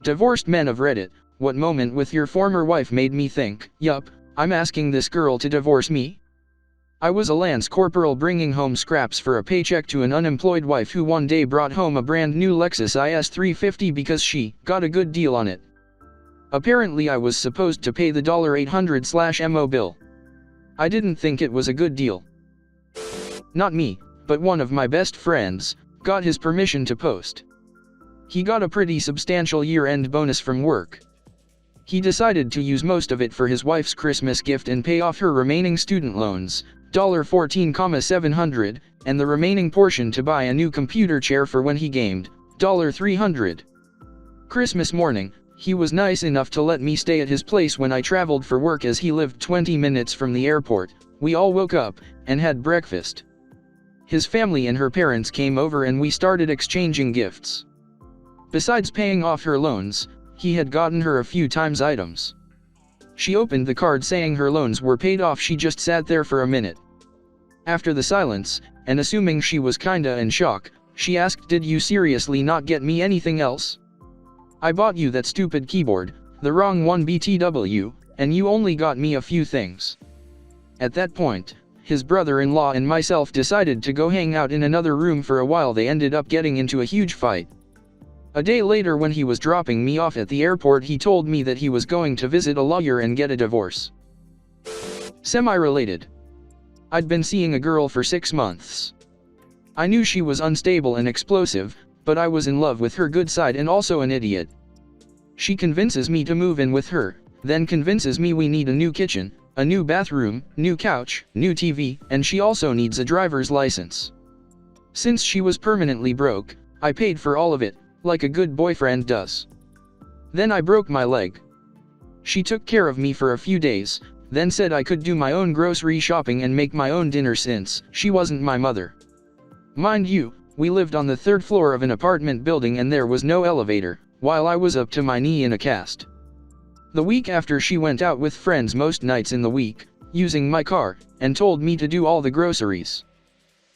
Divorced men of Reddit, what moment with your former wife made me think, yup, I'm asking this girl to divorce me? I was a lance corporal bringing home scraps for a paycheck to an unemployed wife who one day brought home a brand new Lexus IS 350 because she got a good deal on it. Apparently I was supposed to pay the $800/MO bill. I didn't think it was a good deal. Not me, but one of my best friends got his permission to post. He got a pretty substantial year-end bonus from work. He decided to use most of it for his wife's Christmas gift and pay off her remaining student loans, $14,700, and the remaining portion to buy a new computer chair for when he gamed, $300. Christmas morning, he was nice enough to let me stay at his place when I traveled for work as he lived 20 minutes from the airport. We all woke up and had breakfast. His family and her parents came over and we started exchanging gifts. Besides paying off her loans, he had gotten her a few times items. She opened the card saying her loans were paid off. She just sat there for a minute. After the silence, and assuming she was kinda in shock, she asked, "Did you seriously not get me anything else? I bought you that stupid keyboard, the wrong one BTW, and you only got me a few things." At that point, his brother-in-law and myself decided to go hang out in another room for a while. They ended up getting into a huge fight. A day later when he was dropping me off at the airport, he told me that he was going to visit a lawyer and get a divorce. Semi-related. I'd been seeing a girl for 6 months. I knew she was unstable and explosive, but I was in love with her good side and also an idiot. She convinces me to move in with her, then convinces me we need a new kitchen, a new bathroom, new couch, new TV, and she also needs a driver's license. Since she was permanently broke, I paid for all of it, like a good boyfriend does. Then I broke my leg. She took care of me for a few days, then said I could do my own grocery shopping and make my own dinner since she wasn't my mother. Mind you, we lived on the 3rd floor of an apartment building and there was no elevator, while I was up to my knee in a cast. The week after, she went out with friends most nights in the week, using my car, and told me to do all the groceries.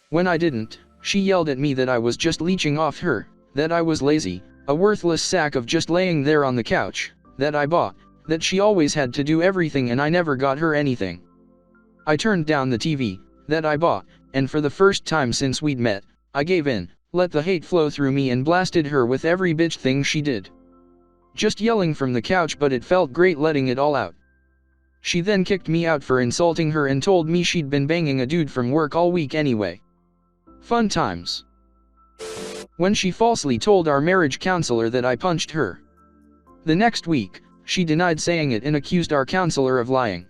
When I didn't, she yelled at me that I was just leeching off her, that I was lazy, a worthless sack of just laying there on the couch, that I bought, that she always had to do everything and I never got her anything. I turned down the TV that I bought, and for the first time since we'd met, I gave in, let the hate flow through me and blasted her with every bitch thing she did. Just yelling from the couch, but it felt great letting it all out. She then kicked me out for insulting her and told me she'd been banging a dude from work all week anyway. Fun times. When she falsely told our marriage counselor that I punched her. The next week, she denied saying it and accused our counselor of lying.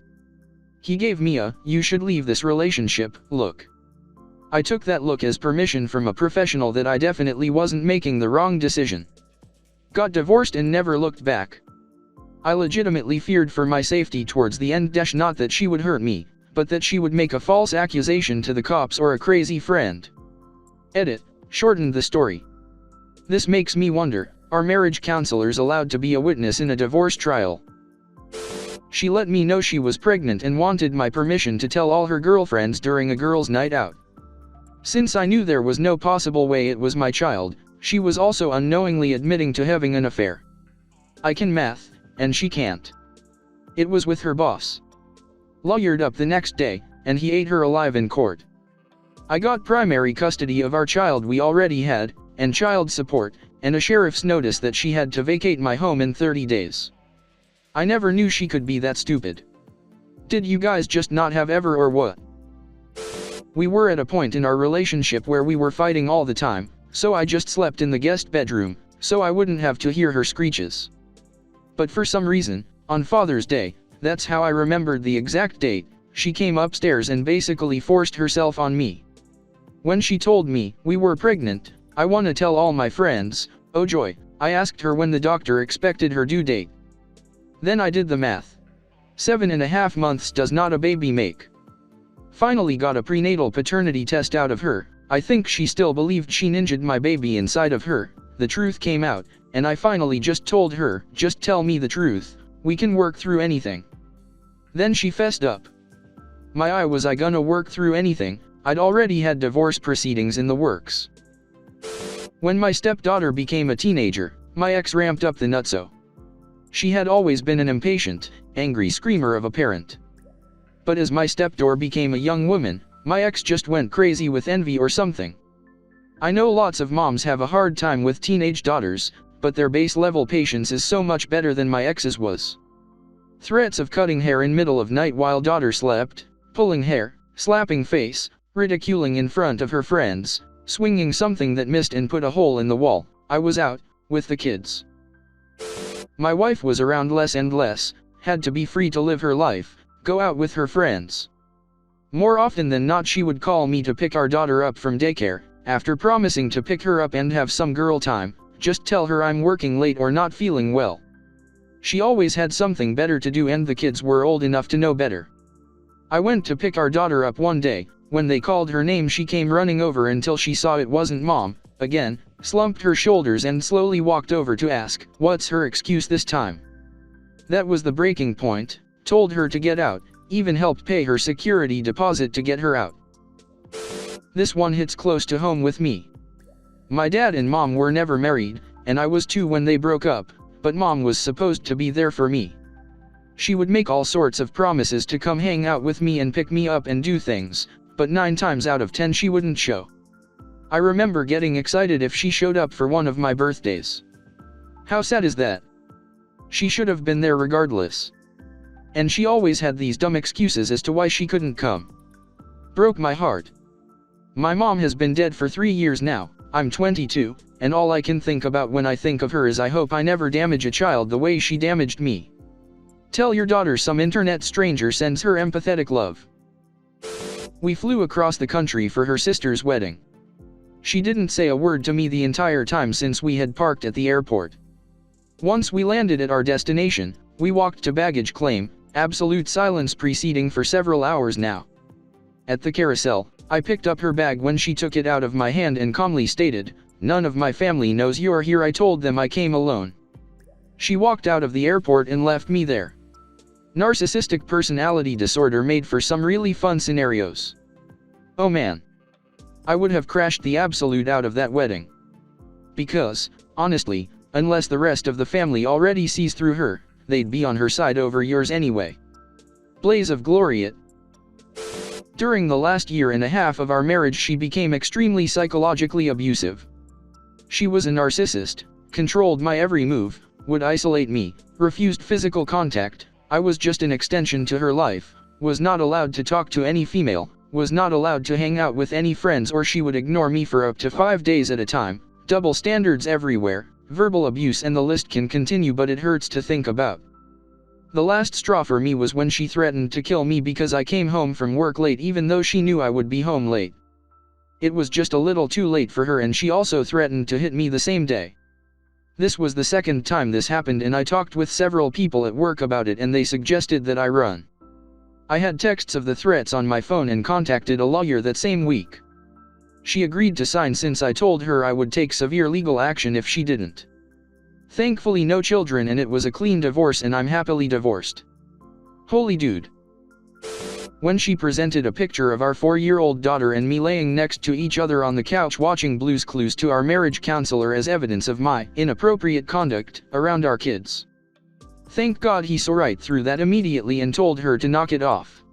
He gave me a "you should leave this relationship" look. I took that look as permission from a professional that I definitely wasn't making the wrong decision. Got divorced and never looked back. I legitimately feared for my safety towards the end. Not that she would hurt me, but that she would make a false accusation to the cops or a crazy friend. Edit. Shortened the story. This makes me wonder, are marriage counselors allowed to be a witness in a divorce trial? She let me know she was pregnant and wanted my permission to tell all her girlfriends during a girls' night out. Since I knew there was no possible way it was my child, she was also unknowingly admitting to having an affair. I can math, and she can't. It was with her boss. Lawyered up the next day, and he ate her alive in court. I got primary custody of our child we already had, and child support, and a sheriff's notice that she had to vacate my home in 30 days. I never knew she could be that stupid. Did you guys just not have ever, or what? We were at a point in our relationship where we were fighting all the time, so I just slept in the guest bedroom, so I wouldn't have to hear her screeches. But for some reason, on Father's Day, that's how I remembered the exact date, she came upstairs and basically forced herself on me. When she told me we were pregnant, I want to tell all my friends, oh joy, I asked her when the doctor expected her due date. Then I did the math. 7.5 months does not a baby make. Finally got a prenatal paternity test out of her. I think she still believed she ninja'd my baby inside of her. The truth came out, and I finally just told her, just tell me the truth, we can work through anything. Then she fessed up. I was gonna work through anything? I'd already had divorce proceedings in the works. When my stepdaughter became a teenager, my ex ramped up the nutso. She had always been an impatient, angry screamer of a parent. But as my stepdaughter became a young woman, my ex just went crazy with envy or something. I know lots of moms have a hard time with teenage daughters, but their base level patience is so much better than my ex's was. Threats of cutting hair in middle of night while daughter slept, pulling hair, slapping face, ridiculing in front of her friends, swinging something that missed and put a hole in the wall. I was out, with the kids. My wife was around less and less, had to be free to live her life, go out with her friends. More often than not she would call me to pick our daughter up from daycare. After promising to pick her up and have some girl time, just tell her I'm working late or not feeling well. She always had something better to do and the kids were old enough to know better. I went to pick our daughter up one day. When they called her name she came running over until she saw it wasn't mom, again, slumped her shoulders and slowly walked over to ask, what's her excuse this time? That was the breaking point. Told her to get out, even helped pay her security deposit to get her out. This one hits close to home with me. My dad and mom were never married, and I was 2 when they broke up, but mom was supposed to be there for me. She would make all sorts of promises to come hang out with me and pick me up and do things, but 9 times out of 10 she wouldn't show. I remember getting excited if she showed up for one of my birthdays. How sad is that? She should have been there regardless. And she always had these dumb excuses as to why she couldn't come. Broke my heart. My mom has been dead for 3 years now. I'm 22, and all I can think about when I think of her is I hope I never damage a child the way she damaged me. Tell your daughter some internet stranger sends her empathetic love. We flew across the country for her sister's wedding. She didn't say a word to me the entire time since we had parked at the airport. Once we landed at our destination, we walked to baggage claim, absolute silence preceding for several hours now. At the carousel, I picked up her bag when she took it out of my hand and calmly stated, "None of my family knows you're here." I told them I came alone. She walked out of the airport and left me there. Narcissistic personality disorder made for some really fun scenarios. Oh man. I would have crashed the absolute out of that wedding. Because, honestly, unless the rest of the family already sees through her, they'd be on her side over yours anyway. Blaze of glory it. During the last year and a half of our marriage she became extremely psychologically abusive. She was a narcissist, controlled my every move, would isolate me, refused physical contact. I was just an extension to her life, was not allowed to talk to any female, was not allowed to hang out with any friends or she would ignore me for up to 5 days at a time, double standards everywhere, verbal abuse and the list can continue but it hurts to think about. The last straw for me was when she threatened to kill me because I came home from work late even though she knew I would be home late. It was just a little too late for her and she also threatened to hit me the same day. This was the second time this happened and I talked with several people at work about it and they suggested that I run. I had texts of the threats on my phone and contacted a lawyer that same week. She agreed to sign since I told her I would take severe legal action if she didn't. Thankfully no children and it was a clean divorce and I'm happily divorced. Holy dude. When she presented a picture of our 4-year-old daughter and me laying next to each other on the couch watching Blue's Clues to our marriage counselor as evidence of my inappropriate conduct around our kids. Thank God he saw right through that immediately and told her to knock it off.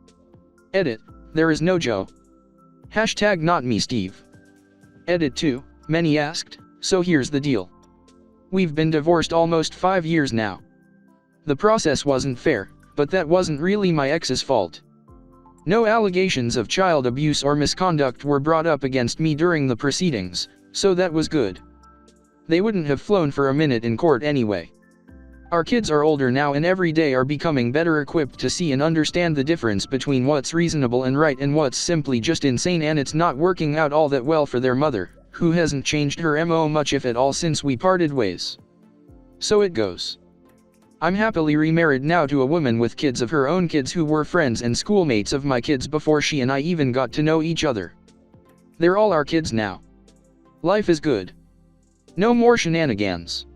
Edit, there is no Joe. Hashtag not me Steve. Edit 2, many asked, so here's the deal. We've been divorced almost 5 years now. The process wasn't fair, but that wasn't really my ex's fault. No allegations of child abuse or misconduct were brought up against me during the proceedings, so that was good. They wouldn't have flown for a minute in court anyway. Our kids are older now and every day are becoming better equipped to see and understand the difference between what's reasonable and right and what's simply just insane, and it's not working out all that well for their mother, who hasn't changed her MO much if at all since we parted ways. So it goes. I'm happily remarried now to a woman with kids of her own, kids who were friends and schoolmates of my kids before she and I even got to know each other. They're all our kids now. Life is good. No more shenanigans.